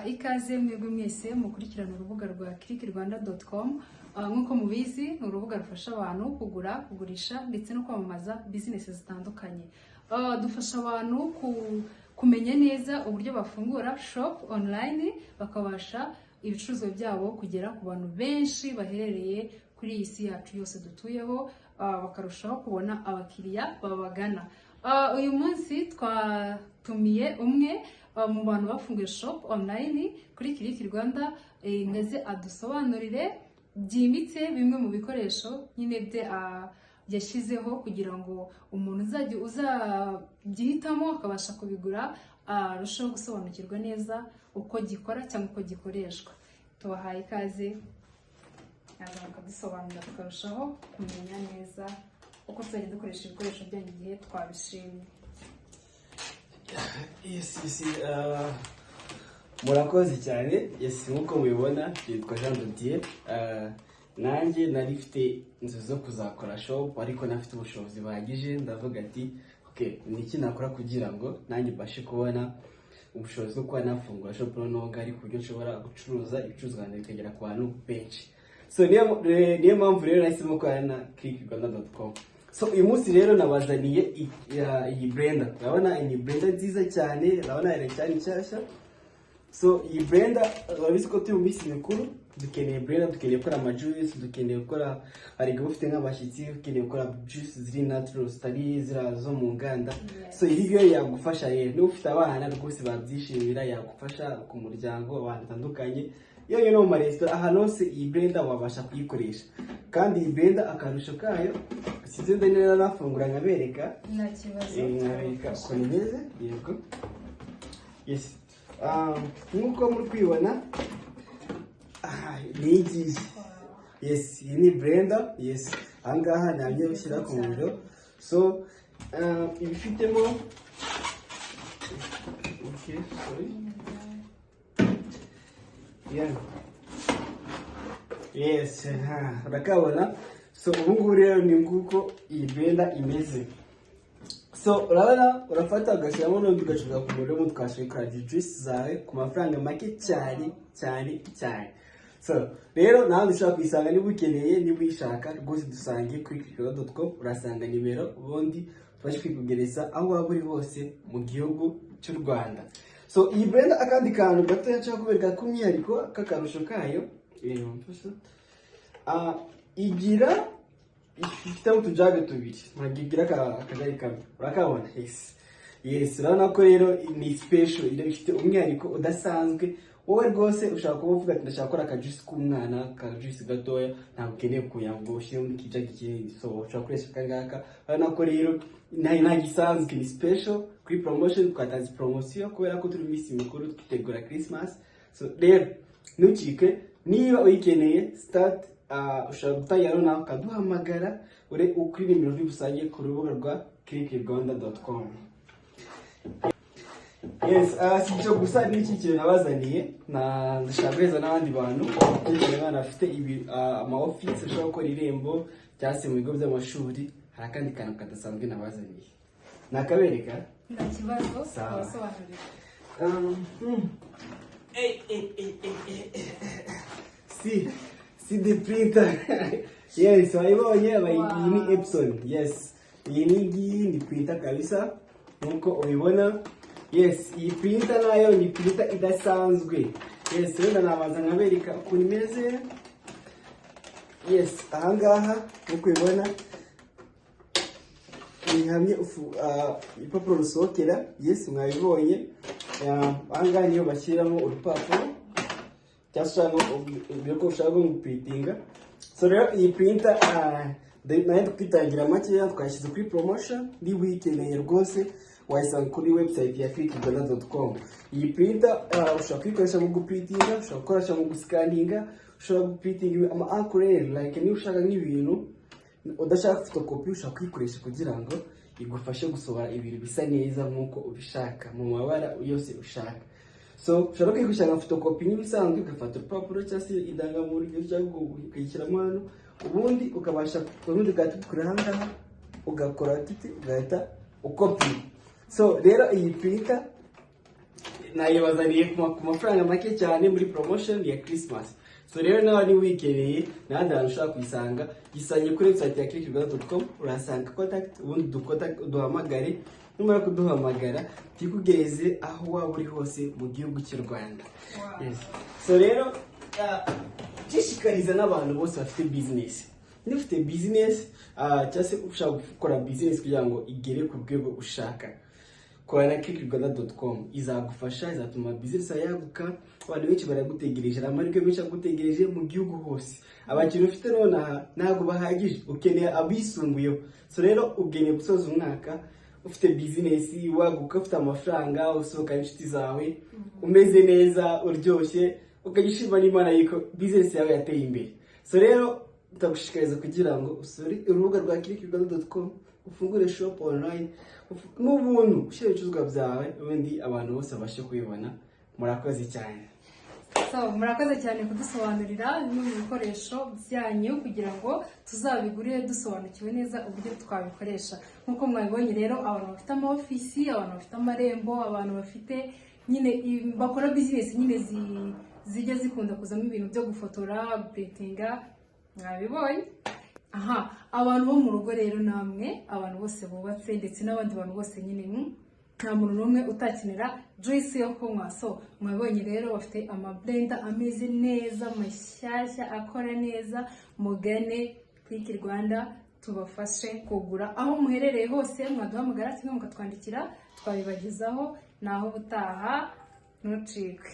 Ikaze mwebwe mwese mukurikirana urubuga rwa clickirwanda.com. Nkuko mubizi ni urubuga rufasha abantu kugura, kugurisha ndetse no kwamamaza business zitandukanye. Dufasha abantu kumenya neza uburyo bafungura shop online bakabasha ibicuruzwa byabo kugera ku bantu benshi baherereye kuri iyi si yacu yose dutuyeho, bakarushaho kubona abakiriya babagana. Uyu munsi twatumiye umwe mu bantu bafunguye shop online kuri Click Rwanda, ngaze adusobanurire byimbitse bimwe mu bikoresho nyine bye yashyizeho kugira ngo umuntu uzabyihitamo akabasha kubigura arushaho gusobanukirwa neza uko gikora cyangwa uko gikoreshwa. Tubahaye ikaze, akadusobanurira tukarushaho kumenya neza uko tuzajya dukoresha ibikoresho byanyu igihe twabishimye. Yes, murakoze cyane. Yes, nkuko mubibona yitwa Jean de Dieu. Nanjye nari mfite inzu zo kuzakora shop ariko nafite ubushobozi bahagije, ndavuga ati okay, niki nakora kugira ngo nanjye mbashe kubona ubushobozi bwo kuba nafungura shop noneho ari ku buryo nshobora gucuruza ibicuruzwa bikagera ku bantu benshi. So niyo mpamvu rero nahisemo gukorana na clickirwanda.com. So uyu munsi rero nabazaniye iyi blender. Urabona iyi blender nziza cyane, urabona iracyari nshyashya. So iyi blender urabizi ko turi mu minsi mikuru, dukeneye blender, dukeneye gukora amajuice, dukeneye gukora ariga ufite nk'abashyitsi, dukeneye gukora juice ziri natural zitari zira zo mu nganda. So iri byo yagufasha rero, niba ufite abana rwose babyishimira, yagufasha ku muryango abantu batandukanye. Yewe no mu maresitora ahantu hose iyi blender wabasha kuyikoresha. Kandi iyi blender akarusho kayo size ndanira nafungura nkabereka. Nta kibazo. Nkabereka uko imeze. Yego. Yes. Nkuko muri kwibona ni iki? Yes, iyi ni blender. Yes. Angaha nabyo bishyira ku muriro. So ibifitemo okay, sorry. Yeah. Yes, urakabona. So ubu ngubu rero ni nguko iyi blender imeze. So urabona urafata agashyiramo n'undi ugacuruza ku muriro mutwashika juice zawe ku mafaranga make cyane. So rero nawe ushaka kuyisanga niba ukeneye, niba uyishaka rwose dusange kuri clickirwanda.com, urasanga nimero ubundi tubashe kwikugereza aho waba uri hose mu gihugu cy'u Rwanda. So iyi blender akandi kantu gato yacha kubereka kumwihariko kakarusho kayo igira ifite utujage tubiri, magigira akagari kamwe, urakabona. Yes, urabona ko rero ni special, ifite umwihariko udasanzwe. Wowe rwose ushaka kuvuga ati ndashaka gukora akajuice k'umwana, akajuice gatoya, ntabwo ukeneye kuyambo ushyire mu kijage kinini. So ushaka kuresha kangaka, urabona ko rero nta gisanzwe, ni special kuri promotion, twatanze promotion kubera ko turi minsi mikuru twitegura Christmas. So rero ntukike, niba uyikeneye start ushaka gutangira nawe ukaduhamagara kuri nimero rusange ku rubuga rwa clickirwanda.com. Yes, sicyo gusa n'iki kintu nabazaniye, ndashaka guheza n'abandi bantu bafite ama office ushaka gukora irembo cyangwa se mu bigo by'amashuri. Hari akandi kantu kadasanzwe nabazaniye, nakabereka. Nta kibazo, twasobanurira. See the printer. Yes, wayibonye iyi ni Epson. Yes, iyi ni printer kabisa nkuko ubibona. Yes, iyi printer nayo ni printer idasanzwe. Yes, rero nabanza nkabereka ukuntu imeze. Yes, ahangaha nkuko ubibona ni hamwe ipapuro rusohokera. Yes, mwabibonye. Ahangaha niyo bashyiramo urupapuro cyangwa ubwo ushaka guprintinga. So rero iyi printer nayo twitangira make twashyize kuri promotion. Niba uyikeneye rwose wayisanga kuri website ya clickirwanda.com. Iyi printer ushobora kuyikoresha mu guprintinga, ushobora gukoresha mu guscanninga, ushobora guprintinga ama encre, like niba ushaka nk'ibintu udashaka photocopy ushobora kuyikoresha kugira ngo igufashe gusohora ibintu bisa neza nkuko ubishaka mu mabara yose ushaka. So ushobora kwikoresha nka photocopy n'ibisanzwe, ugafata urupapuro cyangwa se idangamuntu cyangwa ukayishyiramo hano, ubundi ukabasha ubundi ugahita ahangaha ugakora titi ugahita ukopi. So rero iyi printer nayibazaniye ku mafaranga make cyane muri promotion ya Christmas. So rero nawe ni wikereye n'ahandi hantu ushaka kuyisanga, gisanye kuri website ya clickirwanda.com, urasanga contact, ubundi duhamagare, numara kuduhamagara tikugereze aho waba uri hose mu gihugu cy'u Rwanda. Yes. So rero gishikariza n'abantu bose bafite business. Niba ufite business cyangwa se ushaka gukora business kugira ngo igere ku rwego ushaka, korana na clickirwanda.com izagufasha, izatuma business yaguka. Abantu benshi baragutegereje, amahirwe menshi agutegereje mu gihugu hose. Abakiriya ufite nonaha ntabwo bahagije, ukeneye abisumbuyeho. So rero ugeneye gusoza umwaka ufite business waguka, ufite amafaranga, usohoka inshuti zawe, umeze neza, uryoshye, ukagishima n'Imana yuko business yawe yateye imbere. So rero ndagushikariza kugira ngo usure urubuga rwa clickirwanda.com, ufungure shop online, n'ubuntu ushyira ibicuruzwa byawe, ubundi abantu bose babashe kubibona. Murakoze cyane. So murakoze cyane kudusobanurira bimwe mu bikoresho byanyu kugira ngo tuzabigurire dusobanukiwe neza uburyo twabikoresha. Nkuko mwabibonye rero, abantu bafite amaofisi, abantu bafite amarembo, abantu bafite nyine bakora business nyine zijya zikunda kuzamo ibintu byo gufotora, guprintinga, mwabibonye. Abantu bo mu rugo rero, namwe abantu bose bubatse ndetse n'abandi bantu bose nyine nta muntu n'umwe utakenera juice yo kunywa. So mwabonye rero bafite amablender ameze neza, mashyashya, akora neza. Mugane Click Rwanda tubafashe kugura aho muherereye hose, mwaduhamagara cyangwa mukatwandikira twabibagezaho. Naho ubutaha, ntucikwe.